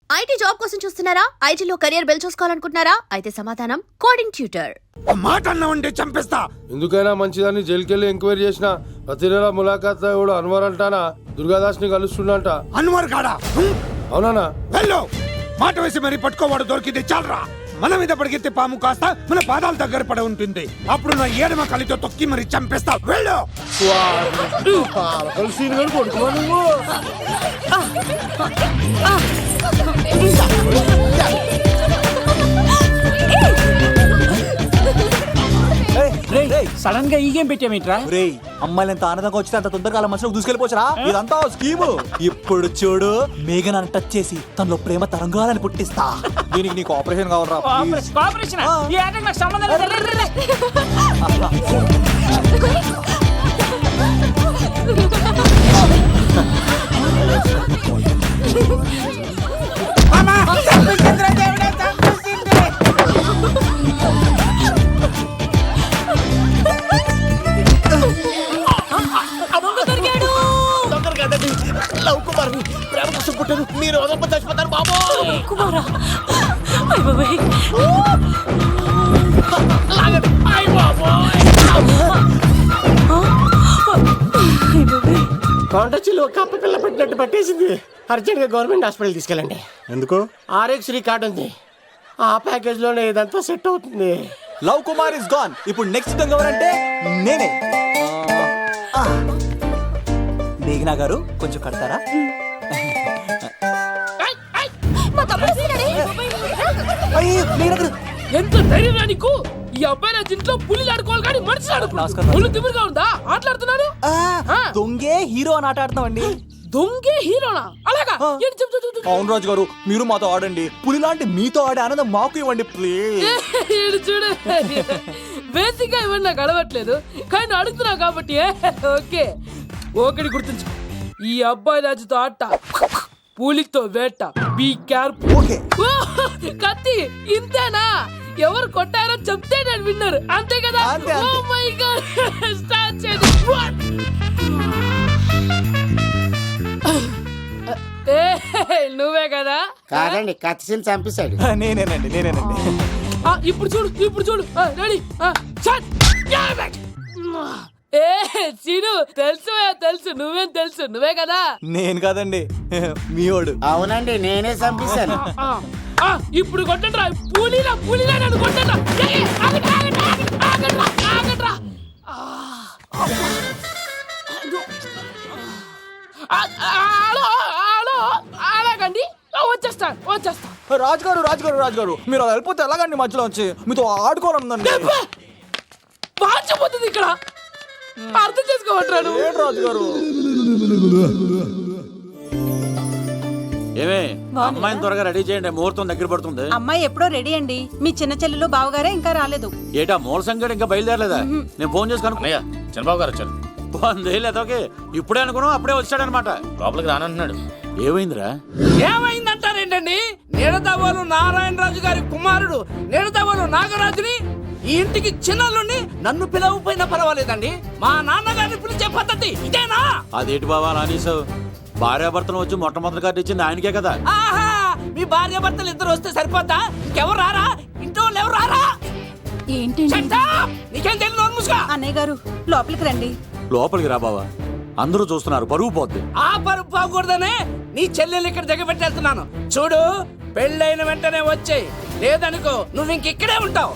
IT job కోసం చూస్తున్నారా? ఐటీలో కెరియర్ బిల్డ్ చూసుకోవాలనుకుంటున్నారా? అయితే సమాధానం కోడింగ్ ట్యూటర్. మాట అన్నావంటే చంపేస్తా. ఎందుకైనా మంచిదని జైలుకెళ్ళి ఎంక్వైరీ చేసిన ప్రతి నెల ములాఖాత్ కూడా అన్వర్ అంటానా దుర్గాదాస్ ని కలుస్తుండంట. అన్వర్ కాడా? అవునా? వెళ్ళు. మాట వేసి మరి పట్టుకోవాడు దొరికింది చాలరా. మన మీద పడిగితే పాము కాస్త మన పాదాల దగ్గర పడి ఉంటుంది. అప్పుడు నా ఏడమ కలితో తొక్కి మరి చంపేస్తా. వెళ్ళు. సడన్ గా ఈ గేమ్ పెట్టామేంట్రా? అమ్మాయిలు ఎంత ఆనందంగా వచ్చితే అంత తొందరగా మనసులో దూసుకెళ్ళిపోవచ్చురా. ఇదంతా స్కీము. ఇప్పుడు చూడు, మేఘన్ టచ్ చేసి తనలో ప్రేమ తరంగాలని పుట్టిస్తా. దీనికి నీకు ఆపరేషన్ కావాలరా? కోఆపరేషన్ ఈ ఆటకు నాకు సంబంధం లేదు. లవ్ కుమార్ ప్రేమ కోసం పుట్టారు. మీరు వదలప చచ్చిపోతారు బాబు. కుమారా కాంటాక్ట్ కప్ప పిల్ల పెట్టినట్టు పట్టేసింది. అర్జెంట్ గా గవర్నమెంట్ హాస్పిటల్ తీసుకెళ్ళండి. ఎందుకు? ఆర్ఎక్స్ కార్డు ఉంది. ఆ ప్యాకేజ్ లోనే ఇదంతా సెట్ అవుతుంది. Love Kumar is gone. ఇప్పుడు నెక్స్ట్ దొంగ ఎవరంటే నేనే. మేఘనా గారు కొంచెం కడతారా? ఎంత ధైర్యం నీకు? ఈ అబ్బాయి నా ఇంట్లో పులి ఆడుకోవాలి కానీ మనిషి ఆడుకున్నాడు. పులి తిమ్మిరిగా ఉందా? ఆటలాడుతున్నాడు. దొంగే హీరో అని ఆట ఆడుతున్నామండి. దొంగే హీరోనా? అలాగా? అవును రాజు గారు, మీరు మాతో ఆడండి. పులి లాంటి మీతో ఆడే ఆనందం మాకు ఇవ్వండి ప్లీజ్. చూడు, బేసిక్ గా ఇవన్నీ నాకు అడవట్లేదు కానీ అడుగుతున్నావు కాబట్టి ఓకే. ఒకటి గుర్తుంచు, ఈ అబ్బాయి రాజుతో ఆట, పులితో వేట. Be careful. కత్తి ఇంతేనా? ఎవరు కొట్టారో చెప్తే నేను విన్నారు, అంతే కదా? ఓ మై గాడ్, స్టార్ట్ చేయండి. నువ్వే కదా? కాదండి, కత్తిని చంపేశాడు. నేనేనండి. ఇప్పుడు చూడు. రెడీ? సీను, తెలుసు నువ్వేం తెలుసు, నువ్వే కదా? నేను కాదండి, మీవాడు. అవునండి, నేనే చంపేశాను. ఇప్పుడు కొట్టండి రా. పూలీలా నన్ను కొట్టండి. అలాగండి, వచ్చేస్తా. రాజు గారు మీరు అలా వెళ్ళిపోతే ఎలాగండి? మధ్యలో వచ్చి మీతో ఆడుకోవాలనుందండి. పాచిపోతుంది ఇక్కడ, అర్థం చేసుకోవట్రాడు. రాజు గారు ఏమే, అమ్మాయిని త్వరగా రెడీ చేయండి, ముహూర్తం దగ్గర పడుతుంది. అమ్మాయి ఎప్పుడో రెడీ అండి. మీ చిన్న చెల్లెలు బావగారే ఇంకా రాలేదు. ఏటా మూల సంగడి ఇంకా బయలుదేరలేదా? నేను ఫోన్ చేసి కనుక్కున్నా. చంద్రబాబు గారు వచ్చారు. లేదోకే ఇప్పుడే అనుకున్నాం, అప్పుడే వచ్చాడనమాట. లోపలికి రానంటున్నాడు. ఏమైందిరా? ఏమైందంటారేంటండి? నిడదవోలు నారాయణరాజు గారి కుమారుడు నిడదవోలు నాగరాజుని ఈ ఇంటికి చిన్నల్లుండి నన్ను పిలవపోయినా పర్వాలేదండి. మా నాన్నగారిని పిలిచే పద్ధతి ఇదేనా? అదేంటి బాబా అలానేసావు? భార్యాభర్తలు వచ్చి మొట్టమొదటి కార్డు ఇచ్చింది ఆయనకే కదా. ఆహా, మీ భార్యాభర్తలు ఇద్దరు వస్తే సరిపోతా? ఇంకెవరు రారా? ఇంట్లో వాళ్ళు ఎవరు రారా? ఏంటి నీకేం తెలియదు? అన్నయ్య గారు లోపలికి రండి. లోపలికి రా బావా, అందరూ చూస్తున్నారు, పరుగు పోద్ది. ఆ పరుగు పోకూడదనే నీ చెల్లెలు ఇక్కడ దిగబెట్టేస్తున్నాను. చూడు, పెళ్ళైన వెంటనే వచ్చేయి, లేదనుకో నువ్వు ఇంకెక్కడే ఉంటావు.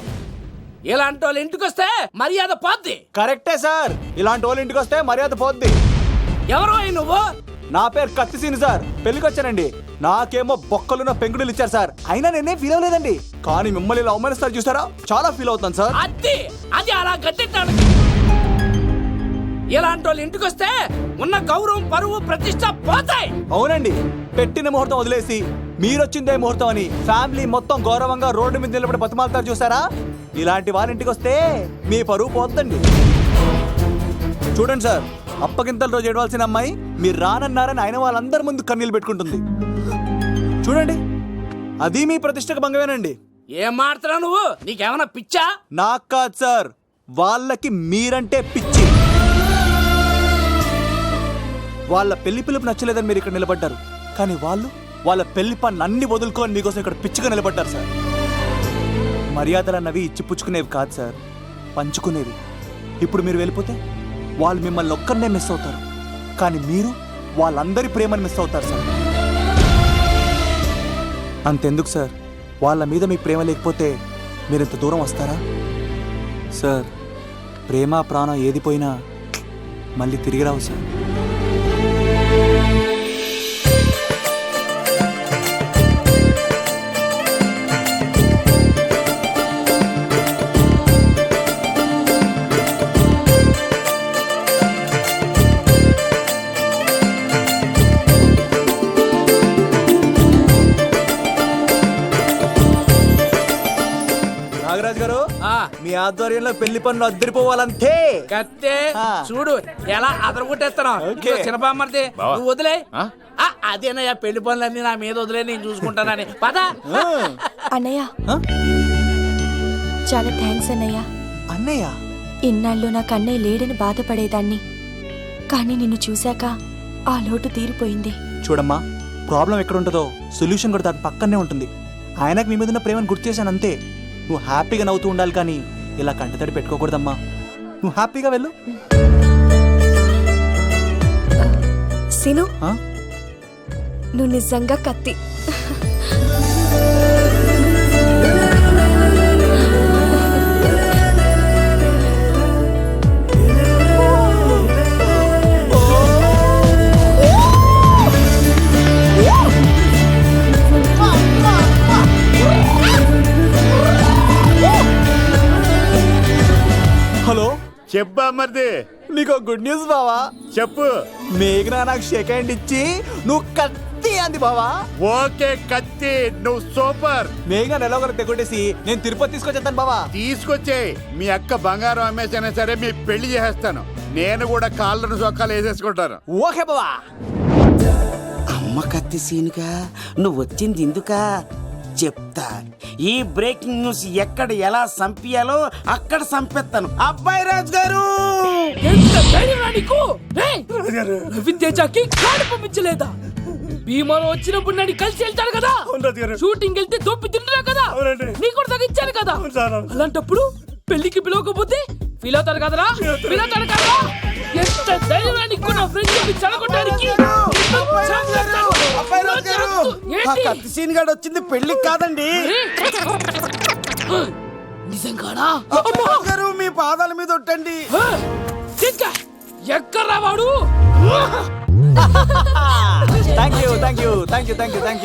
ఇలాంటి వాళ్ళు ఇంటికి వస్తే మర్యాద పోద్ది. కరెక్టే సార్, ఇలాంటి వాళ్ళ ఇంటికి వస్తే మర్యాద పోద్ది. ఎవరు నువ్వు? నా పేరు కత్తిసీని సార్, పెళ్లికి వచ్చానండి. నాకేమో బొక్కలున్న పెంకుడులు ఇచ్చారు సార్, అయినా నేనే ఫీల్ అవ్వలేదండి. కానీ మిమ్మల్ని ఇలా అవమానిస్తారు చూసారా, చాలా ఫీల్ అవుతాను సార్. అది అలా గట్టెట్టాడు. ఇలాంటి వాళ్ళు ఇంటికి వస్తే ఉన్న గౌరవం, పరువు, ప్రతిష్ట పోతాయి. అవునండి, పెట్టిన ముహూర్తం వదిలేసి మీరొచ్చిందే ముహూర్తం అని ఫ్యామిలీ మొత్తం గౌరవంగా రోడ్డు మీద నిలబడి బతిమాలుతారు చూసారా. ఇలాంటి వాళ్ళ ఇంటికి వస్తే మీ పరువు పోతుందండి. చూడండి సార్, అప్పగింతల రోజు ఏడవలసిన అమ్మాయి మీరు రానన్నారని ఆయన వాళ్ళందరి ముందు కన్నీళ్ళు పెట్టుకుంటుంది. చూడండి, అది మీ ప్రతిష్టకు భంగమేనండి. ఏం మాట్లాడుతున్నావు నువ్వు? నీకేమన్నా పిచ్చా? నాకు కాదు సార్, వాళ్ళకి మీరంటే పిచ్చి. వాళ్ళ పెళ్లి పిలుపు నచ్చలేదని మీరు ఇక్కడ నిలబడ్డారు, కానీ వాళ్ళు వాళ్ళ పెళ్లి పనులు అన్ని వదులుకొని మీకోసం ఇక్కడ పిచ్చిగా నిలబడ్డారు సార్. మర్యాదలు అన్నవి ఇచ్చిపుచ్చుకునేవి కాదు సార్, పంచుకునేవి. ఇప్పుడు మీరు వెళ్ళిపోతే వాళ్ళు మిమ్మల్ని ఒక్కరినే మిస్ అవుతారు, కానీ మీరు వాళ్ళందరి ప్రేమను మిస్ అవుతారు సార్. అంతెందుకు సార్, వాళ్ళ మీద మీ ప్రేమ లేకపోతే మీరు ఇంత దూరం వస్తారా సార్? ప్రేమ ప్రాణం ఏది పోయినా మళ్ళీ తిరిగి రావు సార్. నాగరాజ్ గారు, మీ ఆధ్వర్యంలో పెళ్లి పనులు అద్దరిపోవాలంతే. కత్తే ఆ. చూడు ఎలా అదరగొట్టేస్తాను. ఓకే. చిన్నపామర్ది బావా. నువ్వు వదిలే. ఆ? అదేనయ్యా పెళ్లి పనులన్నీ నా మీద వదిలే, నేను చూసుకుంటానని. పద. అన్నయ్య ఆ? చాలా థ్యాంక్స్ అన్నయ్య. అన్నయ్య, ఇన్నాళ్ళు నాకు అన్నయ్య లేడని బాధపడేదాన్ని, కానీ నిన్ను చూశాక ఆ లోటు తీరిపోయింది. చూడమ్మా, ప్రాబ్లం ఎక్కడ ఉంటుందో సొల్యూషన్ కూడా దాని పక్కనే ఉంటుంది. ఆయనకు మీ మీద ఉన్న ప్రేమను గుర్తు చేశాను అంతే. నువ్వు హ్యాపీగా నవ్వుతూ ఉండాలి, కానీ ఇలా కంటతడి పెట్టుకోకూడదమ్మా. నువ్వు హ్యాపీగా వెళ్ళు. సిను, ఆ? నువ్వు నిజంగా కత్తి. హలో, చెప్పా మరిది, నీకు గుడ్ న్యూస్ బావా. చెప్పు. మేఘనా నాకు సెకండ్ ఇచ్చి నువ్వు కత్తి అంది బావా. ఓకే కత్తి, నువ్వు సూపర్. మేఘనా ఎలాగో తెగొట్టేసి నేను తిరుపతి తీసుకొచ్చేస్తాను బావా. తీసుకొచ్చేయి. మీ అక్క బంగారం అమ్మేసైనా సరే మీ పెళ్లి చేసేస్తాను. నేను కూడా కాళ్ళను చొక్కాలు వేసేసుకుంటాను. ఓకే బావా. అమ్మ కత్తి సీనుగా నువ్వు వచ్చింది ఎందుకా చెప్తా. ఈ బ్రేకింగ్ న్యూస్ ఎక్కడ ఎలా సంపియాలో అక్కడ సంపెత్తాను. అబ్బాయి రాజు గారు, ఎంత ధైర్యం రా నీకు? రేయ్, రవీంద్ర తేజాకి కాడు పంపించలేదా? భీమాలో వచ్చినప్పుడు నన్ను కలిసి వెళ్తాడు కదా, షూటింగ్ వెళ్తే దొప్పి తింటున్నా కదా, నీ కూడా తగ్గించాను కదా. అలాంటప్పుడు పెళ్లికి పిలవకపోతే ఫీల్ అవుతారు కదరా, ఫీల్ అవుతారు కదా. ఎంత ధైర్యం రా నీకు నా ఫ్రెండ్ చెడగొట్టడానికి? కత్తి సీన్ గాడు వచ్చింది పెళ్లికి కాదండి. నిజంగానా? గారు మీ పాదాల మీద ఒట్టండి. ఎక్కడ్రా వాడు? Thank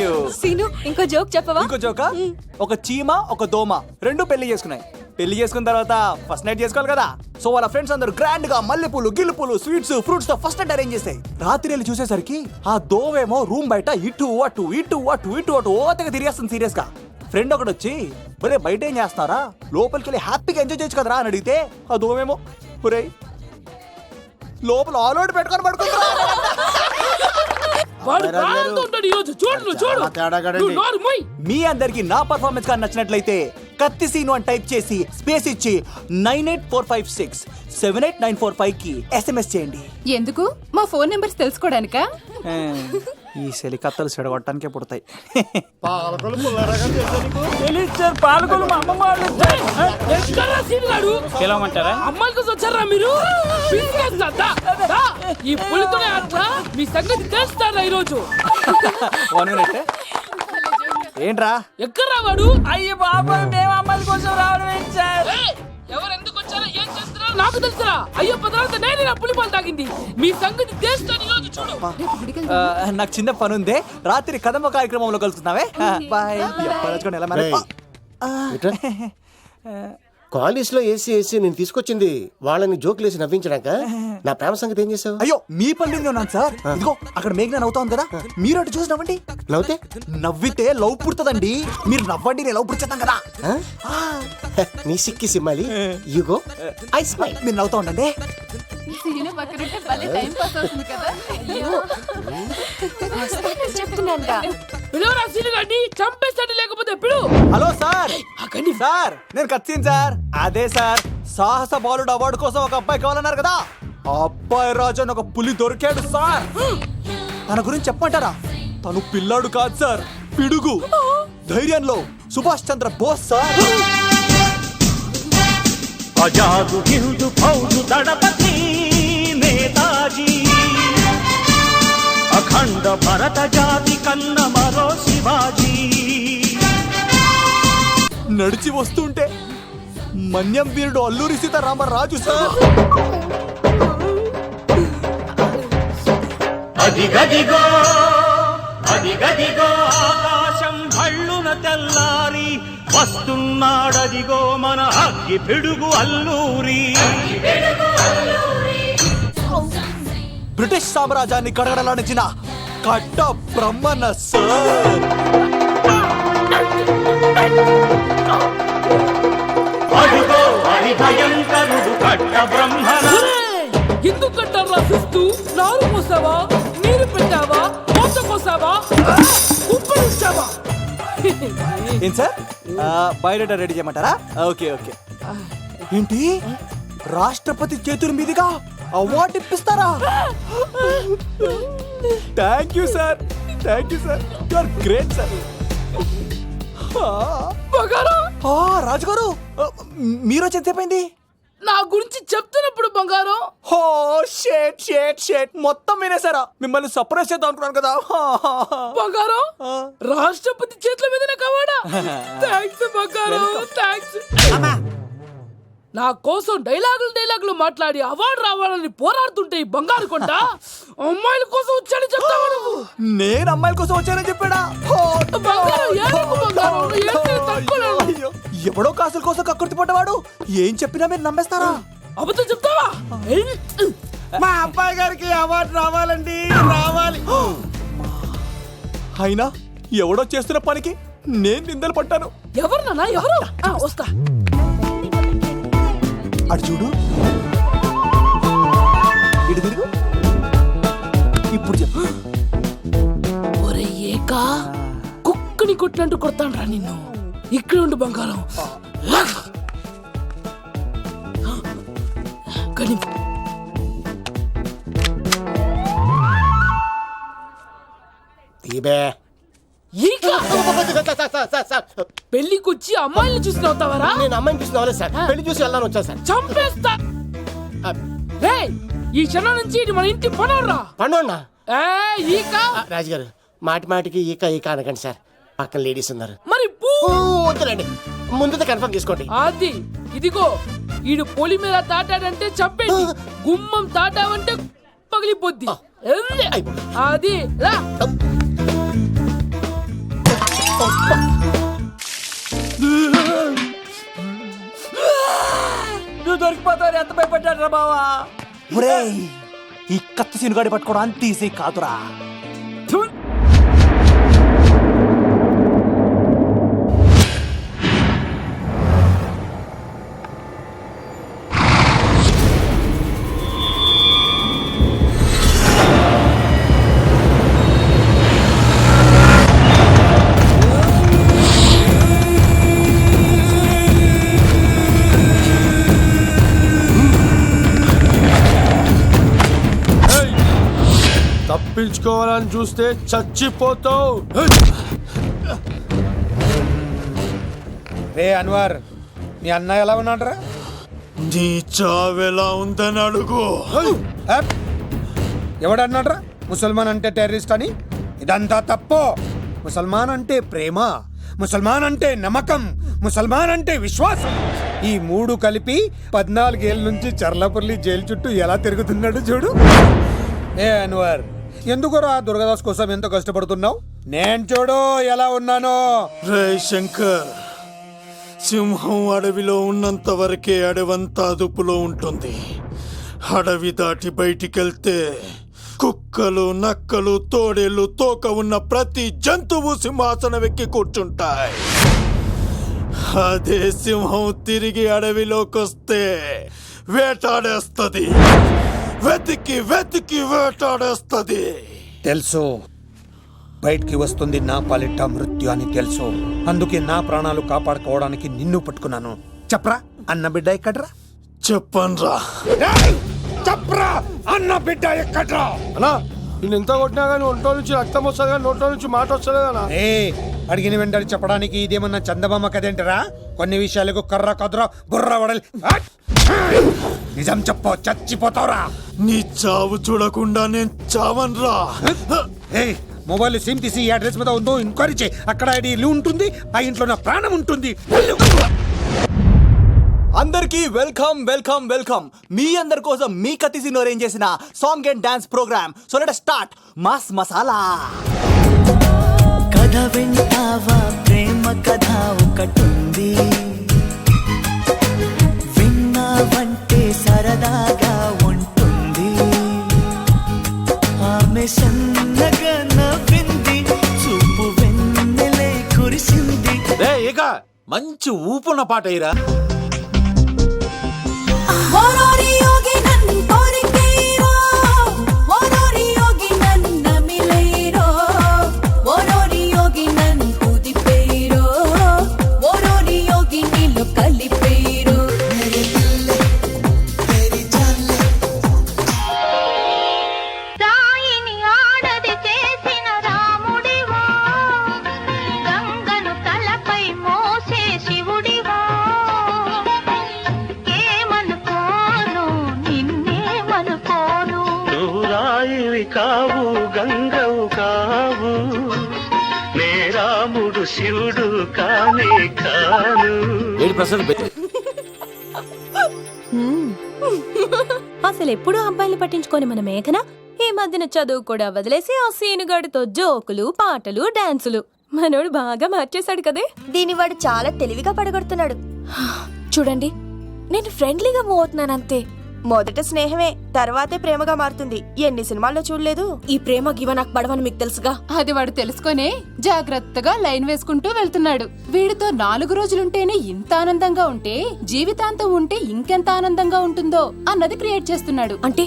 you. సీను, ఇంకో జోక్ చెప్పవా? ఇంకో జోకా? ఒక చీమ ఒక దోమ రెండు పెళ్లి చేసుకున్నాయి. పెళ్లి చేసుకున్న తర్వాత ఫస్ట్ నైట్ చేసుకోవాలి కదా. సో వాళ్ళ ఫ్రెండ్స్ అందరూ గ్రాండ్ గా మల్లెపూలు, గిల్లుపూలు, స్వీట్స్, ఫ్రూట్స్ తో ఫస్ట్ నైట్ అరేంజ్ చేస్తాయి. రాత్రి వెళ్ళి చూసేసరికి ఆ దోవేమో రూమ్ బయట ఇటు అటు ఓతగా తిరిగేస్తుంది సీరియస్ గా. ఫ్రెండ్ ఒకటి వచ్చి, ఒరే బయట ఏం చేస్తున్నారా, లోపలికి వెళ్ళి హ్యాపీగా ఎంజాయ్ చేయొచ్చు కదరా అని అడిగితే ఆ దోవేమో, ఒరే లోపల ఆల్ అవుట్ పెట్టుకొని పడుకుంటా. వాడు ప్రాణంతో ఉంటాడు ఈరోజు. చూడు చూడు. నువ్వు నోరు మూయ్. మీ అందరికి నా పర్ఫార్మెన్స్ గా నచ్చినట్లయితే కత్తి సీను అని టైప్ చేసి స్పేస్ ఇచ్చి 9845678945 కి SMS చేయండి. ఎందుకు? మా ఫోన్ నెంబర్స్ తెలుసుకోవడానికా? ఈ సెలికత్తలు చెడగొట్టడానికే పుడతాయి. పాలకొలు మా అమ్మమ్మ వాళ్ళు ఎక్కడ్రా సీన్ గాడు? పిలవమంటారా? అమ్మాయిల కోసం వచ్చారా మీరు? పిసికేస్తా, దా, దా. ఈ పులితోనే అట్లా మీ సంగతి తెలుస్తారా ఈరోజు? 1 minute. ఏంట్రా ఎక్కడ్రా వాడు? అయ్యో బాబా, మేము అమ్మాయిల కోసం రావడం ఏంటి సార్? ఏయ్, ఎవరు ఎందుకు వచ్చారో ఏం చేస్తున్నారో నాకు తెలుసురా. అయ్యో పదార్థ నేనే నా పులిపాలు తాగింది. మీ సంగతి తెలుస్తాను ఈరోజు. చూడు. నాకు చిన్న పని ఉంది, రాత్రి కదమ్మ కార్యక్రమంలో కలుసుకున్నావే. బాయ్. కాలేజ్ లో ఏసీ నేను తీసుకొచ్చింది వాళ్ళని జోకులేసి నవ్వించడాక. నా ప్రేమ సంగతి ఏం చేసావు? అయ్యో మీ పని ఉన్నాను సార్. ఇదిగో అక్కడ మేఘన నవ్వుతాం కదా, మీరు అటు చూసి నవ్వండి. నవ్వుతే నవ్వితే లవ్ పుడుతుందండి. మీరు నవ్వండి, నేను లవ్ పుడిచేస్తాం కదా. నీ సిక్కి సిమ్మాలి. యుగో ఐ స్మైల్. మీరు నవ్వుతా ఉండండి. పిలువరా సీన్ గాడిని, చంపేస్తాడు లేకపోతే పిలు. Hello sir. సార్ నేను కత్తిన్ సార్. అదే సార్, సాహస బాలుడు అవార్డు కోసం ఒక అబ్బాయి కావాలన్నారు కదా, ఆ అబ్బాయి రాజు అని ఒక పులి దొరికాడు సార్. తన గురించి చెప్పమంటారా? తను పిల్లాడు కాదు సార్, పిడుగు. ధైర్యంలో సుభాష్ చంద్ర బోస్ సార్. ఆజాదు హిందూ ఫౌజు దళపతి నేతాజీ, అఖండ భరత జాతి కన్న మరో శివాజీ. నడిచి వస్తుంటే మన్యం వీరుడు అల్లూరి సీతారామరాజు సార్. అదిగదిగో అదిగదిగో ఆకాశం భళ్ళున తెల్లారి వస్తున్నాడదిగో మన అగ్గి పిడుగు అల్లూరి. బ్రిటిష్ సామ్రాజ్యాన్ని కడగడలాడించిన కట్ట బ్రహ్మన్న సార్. అదిగో హరి భయంకరుడు కట్ట బ్రహ్మణ. ఎందుకు కట్టారు రాసిస్తూ? నారు పోసావా, నీరు పెట్టావా, కోత కోసావా, ఉప్పరించావా? ఏం సార్, బయోడేటా రెడీ చేయమంటారా? Okay okay. ఏంటి, రాష్ట్రపతి చేతుల మీదుగా అవార్డు ఇప్పిస్తారా? Thank you sir, thank you sir, you are great sir. రాజుగారు, మీరు వచ్చేది చెప్పండి. నా గురించి చెప్తున్నప్పుడు బంగారం. హో షేట్ షేట్ షేట్, మొత్తం వినేసారా? మిమ్మల్ని సర్ప్రైజ్ చేద్దాం అనుకున్నాను కదా. బంగారం, రాష్ట్రపతి చేతుల మీద కావాడా? థ్యాంక్స్ బంగారం, థ్యాంక్స్. నా కోసం డైలాగులు మాట్లాడి అవార్డు రావాలని పోరాడుతుంటే ఈ బంగారు కొండ అమ్మాయిల కోసం వచ్చాడని చెప్తావా నువ్వు? నేను అమ్మాయిల కోసం వచ్చానని చెప్పాడా? బంగారం, ఏనుగు బంగారం, ఏనుగు తక్కువలేదు. అయ్యో, ఎవడో కాసుల కోసం కక్కుర్తి పడ్డవాడు ఏం చెప్పినా మీరు నమ్మేస్తారా? అబద్ధం చెప్తావా? మా అబ్బాయి గారికి అవార్డు రావాలండి, రావాలి. అయినా ఎవడో చేస్తున్న పనికి నేను నిందలు పట్టాను. ఎవరు నాన్న, ఎవరు? వస్తా. అటు చూడు, ఇటు తిరుగు, ఇప్పుడు చెప్పు. ఒరే ఏకా, కుక్కని కొట్టినట్టు కొడతాను రా నిన్ను. ఇక్కడ ఉండు బంగారం. కానీ పెళ్లికొచ్చి అమ్మాయిని చూసి నవ్వుతావరా? నేను అమ్మాయిని చూసి నవ్వలేదు సార్, పెళ్లి చూసి వెళ్ళాలని వచ్చా సార్. చంపేస్తా. రేయ్, ఈ క్షణం నుంచి ఇది మన ఇంటి పనోడ్రా. పండున్నా ఈక రాజుగారు, మాటి మాటికి ఈక ఈక అనకండి సార్, పక్కన లేడీస్ ఉన్నారు. మరి వద్దులండి, ముందు కన్ఫర్మ్ చేసుకోండి. అది ఇదిగో, ఈడు పొలి మీద తాటాడంటే చంపేది, గుమ్మం తాటావంటే పగిలిపోద్ది. అది రా. నువ్వు దొరికిపోతావు, ఎంత భయపడ్డాడు బావా. ఈ కత్తి సీనుగాడి పట్టుకోవడం అంత ఈజీ కాదురా. తప్పించుకోవాలని చూస్తే చచ్చిపోతావు. రే అన్వర్, మీ అన్న ఎలా ఉన్నాడరా? నీ చావెలా ఉందని అడుగు. ఎవడన్నాడ్రా ముసల్మాన్ అంటే టెర్రరిస్ట్ అని? ఇదంతా తప్పు. ముసల్మాన్ అంటే ప్రేమ, ముసల్మాన్ అంటే నమ్మకం, ముసల్మాన్ అంటే విశ్వాసం. ఈ మూడు కలిపి 14 ఏళ్ళ నుంచి చర్లపల్లి జైలు చుట్టూ ఎలా తిరుగుతున్నాడు చూడు. ఏ అన్వర్, ఎందుకురా దుర్గాదాస్ కోసం ఎంతో కష్టపడుతున్నావు? నేను చూడు ఎలా ఉన్నానో. రే శంకర్, సింహం అడవిలో ఉన్నంత వరకే అడవంతా అదుపులో ఉంటుంది. అడవి దాటి బయటికెళ్తే కుక్కలు, నక్కలు, తోడేళ్లు, తోక ఉన్న ప్రతి జంతువు సింహాసనం ఎక్కి కూర్చుంటాయి. అదే సింహం తిరిగి అడవిలోకి వస్తే వేటాడేస్తది, వెతికి వెతికి వేటాడేస్తది. తెలుసు, బయటికి వస్తుంది నా పాలిట మృత్యు అని తెలుసు. అందుకే నా ప్రాణాలు కాపాడుకోవడానికి నిన్ను పట్టుకున్నాను. చెప్పరా, అన్న బిడ్డ ఎక్కడ్రా? చెప్పన్రా. చెప్పరా, అన్న బిడ్డ ఎక్కడ్రా? అన్నా, నేను ఎంత కొట్టినా కానీ ఒంట్లో నుంచి రక్తం వస్తుంది కానీ నోట్లో నుంచి మాట వస్తలేదనా? ఏ అడిగిన వెంటనే చెప్పడానికి ఇదేమన్నా చందమామ కదేంటరా? కొన్ని విషయాలకు కర్ర కదురా బుర్ర వడలి. హట్! నిజం చెప్పు, చచ్చిపోతావురా. నీ చావు చూడకుండా నేను చావన్రా. ఏ మొబైల్ సిమ్ తీసి ఈ అడ్రస్ మీద ఉందో ఎంక్వైరీ చేయి. అక్కడ ఐడి ఇల్లు ఉంటుంది, ఆ ఇంట్లో నా ప్రాణం ఉంటుంది. అందరికి వెల్కమ్ వెల్కమ్ వెల్కమ్. మీ అందరి కోసం మీ కత్తి సీన్ అరేంజ్ చేసిన song and dance programme. So let start mass masala. కథ వింటావా, ప్రేమ కథ ఒకటుంది, విన్నావంటే సరదాగా ఉంటుంది. ఆమె సన్నగా నవ్వింది, చూపు వెన్నెలే కురిసింది. ఇక మంచి ఊపున్న పాట అయ్యిరా. కావు గంగవు కావు, నేరాముడు శివుడు కానే కాను. అసలు ఎప్పుడు అబ్బాయిలు పట్టించుకొని మన మేఘన ఈ మధ్యన చదువు కూడా వదిలేసి ఆ సీనుగాడితో జోకులు పాటలు డాన్సులు. మనోడు బాగా మార్చేశాడు కదే. దీని వాడు చాలా తెలివిగా పడగొడుతున్నాడు. చూడండి, నేను ఫ్రెండ్లీగా మూవ్ అవుతున్నాను అంతే. మొదట స్నేహమే, తర్వాతే ప్రేమగా మారుతుంది. ఎన్ని సినిమాల్లో చూడలేదు? ఈ ప్రేమ గివ నాకు పడవని మీకు తెలుసుగా. అది వాడు తెలుసుకొనే జాగ్రత్తగా లైన్ వేసుకుంటూ వెళ్తున్నాడు. వీడితో 4 రోజులుంటేనే ఇంత ఆనందంగా ఉంటే జీవితాంతం ఉంటే ఇంకెంత ఆనందంగా ఉంటుందో అన్నది క్రియేట్ చేస్తున్నాడు. అంటే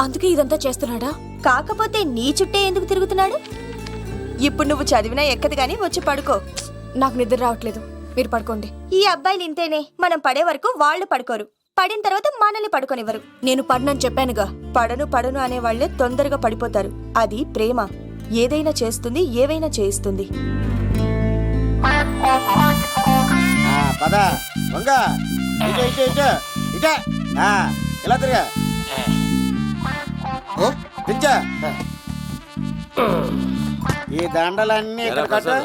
అందుకే ఇదంతా చేస్తున్నాడా? కాకపోతే నీ చుట్టే ఎందుకు తిరుగుతున్నాడు? ఇప్పుడు నువ్వు చదివినా ఎక్కదు గానీ వచ్చి పడుకో. నాకు నిద్ర రావట్లేదు, మీరు పడుకోండి. ఈ అబ్బాయిలు ఇంతేనే, మనం పడే వరకు వాళ్ళు పడుకోరు, పడిన తర్వాత మనల్ని పడుకోనివ్వరు. నేను పడనని చెప్పానుగా. పడను అనే వాళ్లే తొందరగా పడిపోతారు. అది ప్రేమ, ఏదైనా చేస్తుంది, ఏవైనా చేయిస్తుంది. ఇలా తిరిగా ఈ దండలన్నీ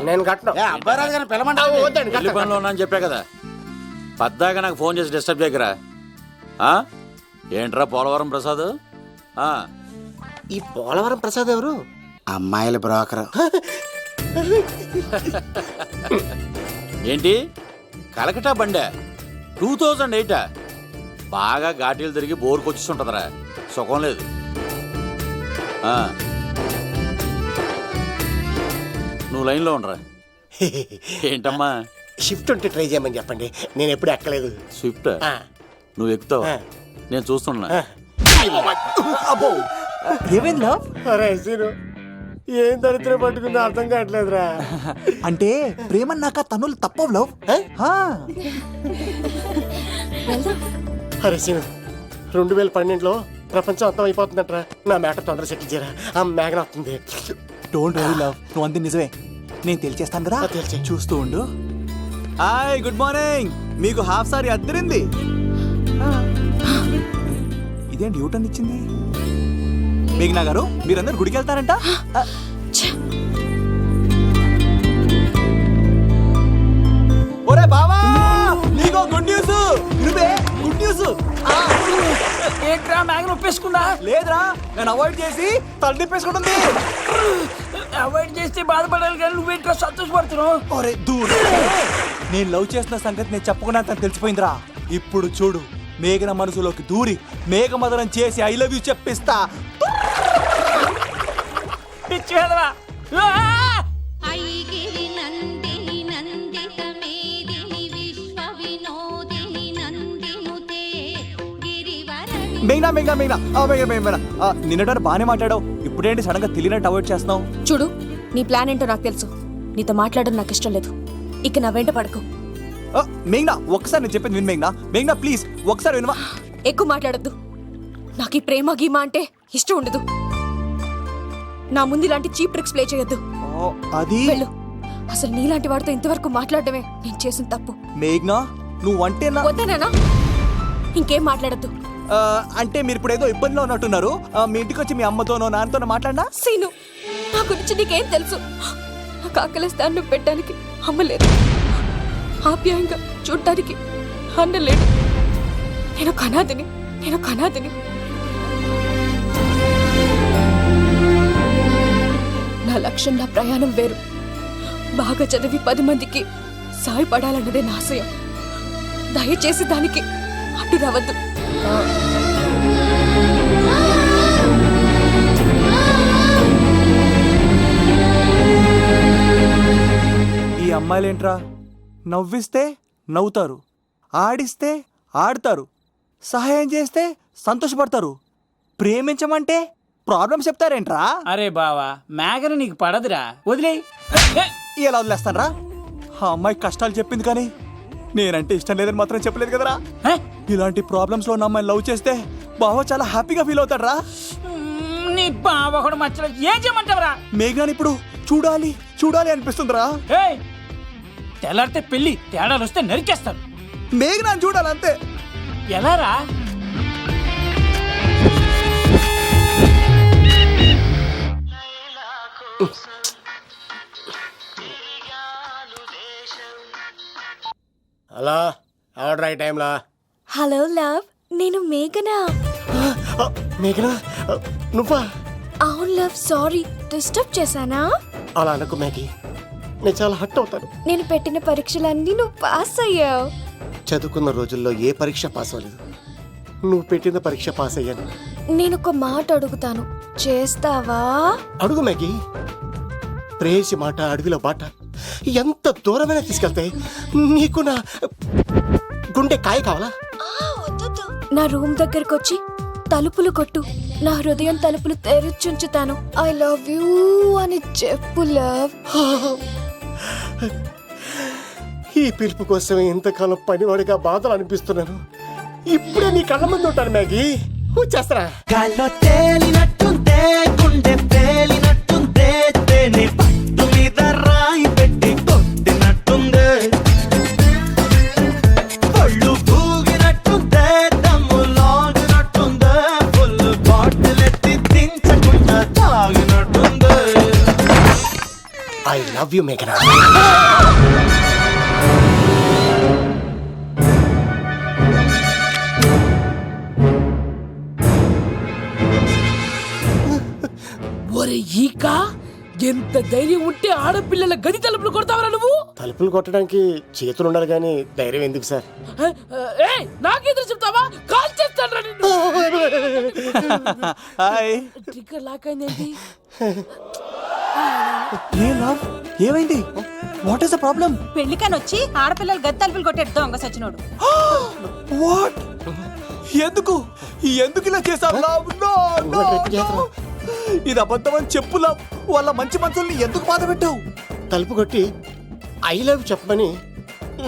నేను కట్టను. అబ్బాయి రాజు గారిని పిలమంటాను. చెప్పా కదా, పద్దాక నాకు ఫోన్ చేసి డిస్టర్బ్ చేయకరా. ఏంట్రా పోలవరం ప్రసాద్? ఈ పోలవరం ప్రసాద్ ఎవరు? అమ్మాయిల బ్రోకర్. ఏంటి కలకటా బండే 2008? బాగా ఘాటీలు తిరిగి బోర్కి వచ్చేస్తుంటదరా, సుఖం లేదు. నువ్వు లైన్లో ఉండరా. ఏంటమ్మా? షిఫ్ట్ ఉంటే ట్రై చేయమని చెప్పండి, నేను ఎప్పుడు ఎక్కలేదు. స్విఫ్ట్ నువ్వు ఎక్కుతావు, నేను చూస్తున్నా. ఏమైందా? ఏం దరిద్రం పట్టుకుందో అర్థం కావట్లేదురా. అంటే ప్రేమ నాక తనులు తప్పవు లవ్. అరే సీను, 2012లో ప్రపంచం అంతం అయిపోతుందట్రా. నా మ్యాటర్ తొందర సెటిల్ చేయరా, ఆ మేఘన వస్తుంది. డోంట్ వరీ లవ్, నువ్వు అంది నిజమే. నేను తెలిచేస్తాను కదా, చూస్తూ ఉండు. Hi, good morning. మీకు హాఫ్ సారీ అద్దరింది. ఇదేంటి యూటర్న్ ఇచ్చింది? మేఘనా గారు, మీరందరూ గుడికి వెళ్తారంట. ఒరే బావా, నీకో గుడ్ న్యూస్. నువ్వే గుడ్ న్యూస్. ఏంట్రా మ్యాగ్ నొప్పేసుకున్నా? లేదురా, నేను అవాయిడ్ చేసి తల తిప్పేసుకుంటుంది. అవాయిడ్ చేస్తే బాధపడాలి కానీ నువ్వేంట్రా సంతోషపడుతున్నావు? ఒరే దూర్, నేను లవ్ చేస్తున్న సంగతి నేను చెప్పకుండా తను తెలిసిపోయిందిరా. ఇప్పుడు చూడు, మేఘన మనసులోకి దూరి మేఘమదనం చేసి ఐ లవ్ యూ చెప్పిస్తా. పిచ్చి వెధవా. మేఘనా మేఘనా మేఘనా మేఘనా, నిన్నటారు బాగానే మాట్లాడావు, ఇప్పుడేంటి సడన్ గా తెలియనట్టు అవాయిడ్ చేస్తున్నావు? చూడు, నీ ప్లాన్ ఏంటో నాకు తెలుసు. నీతో మాట్లాడడం నాకు ఇష్టం లేదు. ఇక నా వెంట పడకు. మేఘనా, ఒక్కసారి నేను చెప్పేది విను మేఘనా. మేఘనా ప్లీజ్, ఒకసారి వినవా? ఎక్కువ మాట్లాడద్దు. నాకు ఈ ప్రేమ గీమా అంటే ఇష్టం ఉండదు. నా ముందు ఇలాంటి చీప్ ట్రిక్స్ ప్లే చేయొద్దు. అది వెళ్ళు. అసలు నీలాంటి వాడితో ఇంతవరకు మాట్లాడటమే నేను చేసిన తప్పు. మేఘ్నా నువ్వంటే నా వద్దనేనా? ఇంకేం మాట్లాడద్దు. అంటే మీరు ఇప్పుడు ఏదో ఇబ్బందిలో ఉన్నట్టున్నారు. మీ ఇంటికి వచ్చి మీ అమ్మతోనో నాన్నతోనో మాట్లాడినా? సీను, నా గురించి నీకేం తెలుసు? నాకు ఆకలిస్తే అన్నం పెట్టడానికి అమ్మలేదు, ఆప్యాయంగా చూడటానికి అన్నలేడు. నేను కనాదిని. నా లక్ష్యం, నా ప్రయాణం వేరు. బాగా చదివి 10 మందికి సాయపడాలన్నదే నా ఆశయం. దయచేసి దానికి అడ్డు రావద్దు. ఈ అమ్మాయిలేంట్రా, నవ్విస్తే నవ్వుతారు, ఆడిస్తే ఆడతారు, సహాయం చేస్తే సంతోషపడతారు, ప్రేమించమంటే ప్రాబ్లం చెప్తారేంట్రా? అరే బావా, మేఘన నీకు పడదురా, వదిలేయ్. ఎలా వదిలేస్తానరా? ఆ అమ్మాయి కష్టాలు చెప్పింది కానీ నేనంటే ఇష్టం లేదని మాత్రం చెప్పలేదు కదరా. ఇలాంటి ప్రాబ్లమ్స్ లో ఉన్న అమ్మాయిని లవ్ చేస్తే బావ చాలా హ్యాపీగా ఫీల్ అవుతాడరా. నీ బావ కూడా మచ్చలో ఏం చేయమంటావరా? మేఘనాని ఇప్పుడు చూడాలి చూడాలి అనిపిస్తుందిరా. తెల్లారితే పెళ్లి, తేడాలు వస్తే నరికేస్తారు. మేఘనాని చూడాలంతే. ఎలారా? అలా ఆర్డర్ అయ్యే టైంలా. హలో లవ్, నేను మేఘనా. మేఘనా, నువ్వా? అవును లవ్, సారీ డిస్టర్బ్ చేశానా? అలా అనుకో మేఘి, నేను చాలా హట్ అవుతాను. నేను పెట్టిన పరీక్షలన్నీ నువ్వు పాస్ అయ్యావు. చదువుకున్న రోజుల్లో ఏ పరీక్ష పాస్ అవ్వలేదు, నువ్వు పెట్టిన పరీక్ష పాస్ అయ్యాను. నేను ఒక మాట అడుగుతాను, చేస్తావా? అడుగు మేఘి. ప్రేయసి మాట అడవిలో బాట, ఎంత దూరమైనా తీసుకెళ్తాయి. నీకు నా గుండె కాయ కావాలా? నా రూమ్ దగ్గరకు వచ్చి తలుపులు కొట్టు, నా హృదయం తలుపులు తెరిచుంచుతాను. ఐ లవ్ యూ అని చెప్పు లవ్. ఈ పిలుపు కోసం ఇంతకాలం పనివాడిగా బాధలు అనిపిస్తున్నాను. ఇప్పుడే నీ కళ్ళ ముందు ఉంటాను మ్యాగీ. చేస్తారా? గాల్లో తేలినట్టుందే, గుండె తేలినట్టుందే, తేనె పట్టు మీద రాయి పెట్టి కొట్టినట్టుందే, పళ్ళు పూగినట్టుందే, దమ్ము లాగినట్టుందే, ఫుల్ బాటిల్ ఎత్తి దించకుండా తాగినట్టుందే. ఐ లవ్ యూ మేఘనా. ఒరే ఈక, ఎంత ధైర్యం ఉంటే ఆడపిల్లల గది తలుపులు కొడతావరా నువ్వు? తలుపులు కొట్టడానికి చేతులు ఉండాలి కానీ ధైర్యం ఎందుకు సార్? నాకెదురు చెప్తావా? కాల్ చేస్తాను నిన్ను. ట్రిగ్గర్ లాక్ అయిందేంటి? ఏమైంది? What is the problem? పెళ్లికని వచ్చి ఆడపిల్లలు గది తలుపులు కొట్టే దొంగ సచ్చినోడు. వాట్? ఎందుకు ఇలా చేశారు? ఇది అబద్ధం అని చెప్పు లవ్. వాళ్ళ మంచి మనసుల్ని ఎందుకు బాధ పెట్టావు? తలుపు కొట్టి ఐ లవ్ చెప్పమని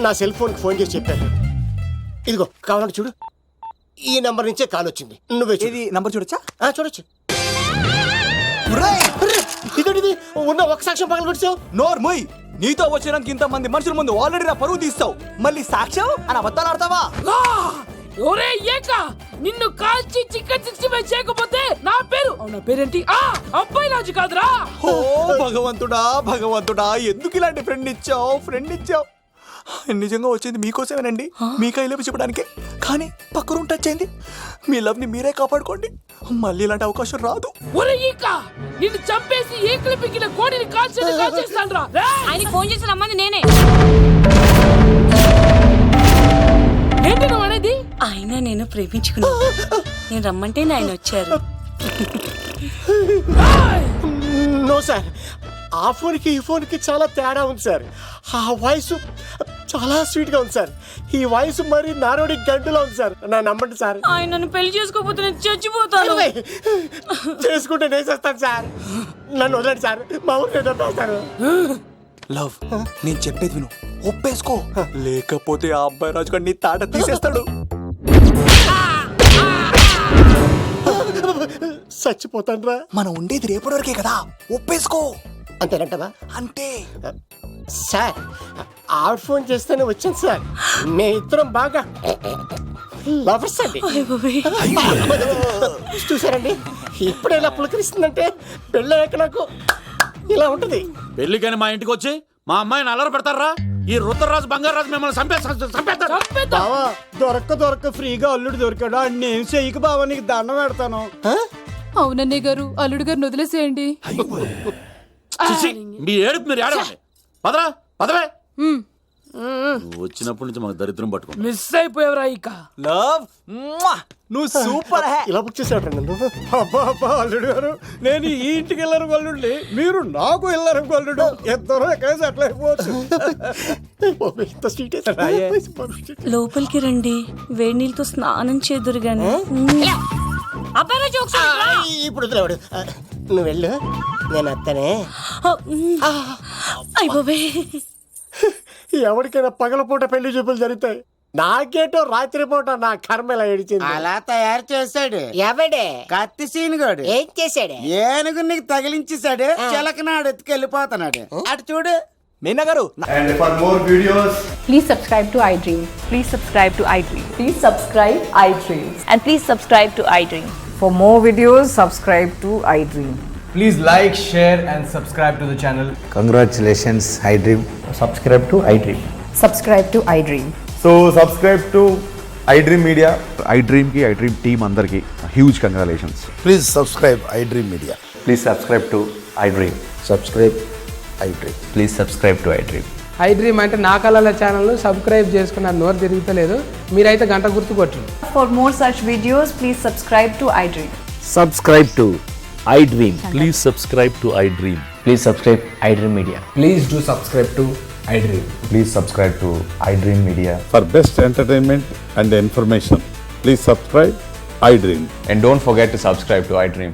నా సెల్ ఫోన్కి ఫోన్ చేసి చెప్పాను. ఇదిగో కావాలంటే చూడు, ఈ నంబర్ నుంచే కాల్ వచ్చింది. నువ్వే ఇది నంబర్ చూడొచ్చా? చూడొచ్చు. ఇదేంటిది, ఉన్న ఒక సాక్ష్యం పగల కొట్టావు. నోర్ మొయ్. నీతో వచ్చినాక ఇంత మంది మనుషుల ముందు ఆల్రెడీ నా పరువు తీస్తావు, మళ్ళీ సాక్ష్యం అని అబద్ధాలు ఆడతావా? ఒరే ఏక, నిన్ను కాల్చి చికెన్ 65 చేయకపోతే నా పేరేంటి? అబ్బాయి రాజు కాదురా. ఓ భగవంతుడా, ఎందుకు ఇలాంటి ఫ్రెండ్ ఇచ్చావు? నిజంగా వచ్చింది మీకోసమేనండి, మీకు ఐ లవ్ చెప్పడానికి. కానీ పక్క రూమ్ టచ్ అయింది. మీ లవ్ ని మీరే కాపాడుకోండి, మళ్ళీ ఇలాంటి అవకాశం రాదు. ఒరే ఈక, నిన్ను చంపేసి ఏకలు పిగిన కోడిని కాల్చేస్తాను రా. ఆయనకి ఫోన్ చేసి రమ్మని నేనే. ఏంటి నువ్వు అనేది? ఆయన నేను ప్రేమించుకున్నా, నేను రమ్మంటే ఆయన వచ్చారు. నో సార్, ఆ ఫోన్కి ఈ ఫోన్కి చాలా తేడా ఉంది సార్. ఆ వాయిస్ చాలా స్వీట్ గా ఉంది సార్. ఈ వాయిస్ మరి నారోడి గంటలో ఉంది సార్. నా నమ్మండి సార్. ఆయన నన్ను పెళ్లి చేసుకోకపోతే నేను చచ్చిపోతాను. చేసుకుంటే నేను చేస్తాను సార్. నన్ను వదలండి సార్, మా ఊరు చంపేస్తారు. లవ్, నేను చెప్పేది విను, ఒప్పేసుకో, లేకపోతే ఆ అబ్బాయి రాజు గారు నీ తాట తీసేస్తాడు. చచ్చిపోతానురా. మనం ఉండేది రేపటి వరకే కదా, ఒప్పేసుకో. అంతేనంటవా? అంతే. సార్ ఆవిడ ఫోన్ చేస్తేనే వచ్చాను సార్. మీ ఇద్దరం బాగా లవర్స్ అండి. చూసారండి ఇప్పుడే ఇలా పులకరిస్తుందంటే పెళ్ళయ్యాక నాకు ఇలా ఉంటుంది. పెళ్లికని మా ఇంటికి వచ్చి మా అమ్మాయిని అల్లరి పెడతారా? ఈ రుద్రరాజు బంగారాజు మిమ్మల్ని చంపేస్తారు. బావా దొరక్క ఫ్రీగా అల్లుడు దొరికాడు. నేను చెయ్యికి బావా నీకు దండం పెడతాను. అవునన్నయ్య గారు, అల్లుడు గారిని వదిలేసేయండి. చిచి, మీ ఏడుపు మీరు ఏడవండి. పదరా పదవే. నువ్వు వచ్చినప్పటి నుంచి మాకు దరిద్రం పట్టుకో. మిస్ అయిపోయావురా ఇక. లవ్ నువ్వు సూపర్. ఇలా బుక్ చేసాడు నన్ను. అబ్బా అల్లుడు గారు, నేను ఈ ఇంటికి వెళ్ళరు గల్లుండి, మీరు నాకు వెళ్ళరు గల్లుడు. ఎంతరో ఎక్కడేసి అట్లా అయిపోవచ్చు. లోపలికి రండి, వేడి నీళ్ళతో స్నానం చేదురు గాని. ఇప్పుడు వదిలేవాడు. నువ్వు వెళ్ళు, నేను అత్తనే. అయిపోయి ఎవరికైనా పగలపూట పెళ్లి చూపులు జరుగుతాయి, నాకేటో రాత్రిపూట నా కర్మ ఇలా ఏడిచింది. అలా తయారు చేశాడు. ఎవడే? కత్తి సీనుగాడు. ఏం చేశాడు? ఏనుగు నీకు తగిలించేశాడు. చిలకనాడు ఎత్తుకెళ్ళిపోతున్నాడు. అటు చూడు. మీనా గారు. And for more videos, please subscribe to iDream. Please subscribe to iDream. Please subscribe iDream. And please subscribe to iDream. For more videos, subscribe to iDream. please like, share and subscribe to the channel. Congratulations, iDream. Subscribe to iDream. Subscribe to iDream. So subscribe to iDream Media. iDream ki iDream team andarki huge congratulations. Please subscribe iDream Media. Please subscribe to iDream. Subscribe iDream. Please subscribe to iDream. iDream అంటే నా కళల channel subscribe చేసుకున్న నోరు తిరుగుతలేదు. మీరైతే గంట గుర్తు కొట్టండి. For more such videos, please subscribe to iDream. Subscribe to iDream. Please subscribe to iDream. Please subscribe iDream Media. Please do subscribe to iDream. Please subscribe to iDream Media. For best entertainment and information, please subscribe iDream. And don't forget to subscribe to iDream.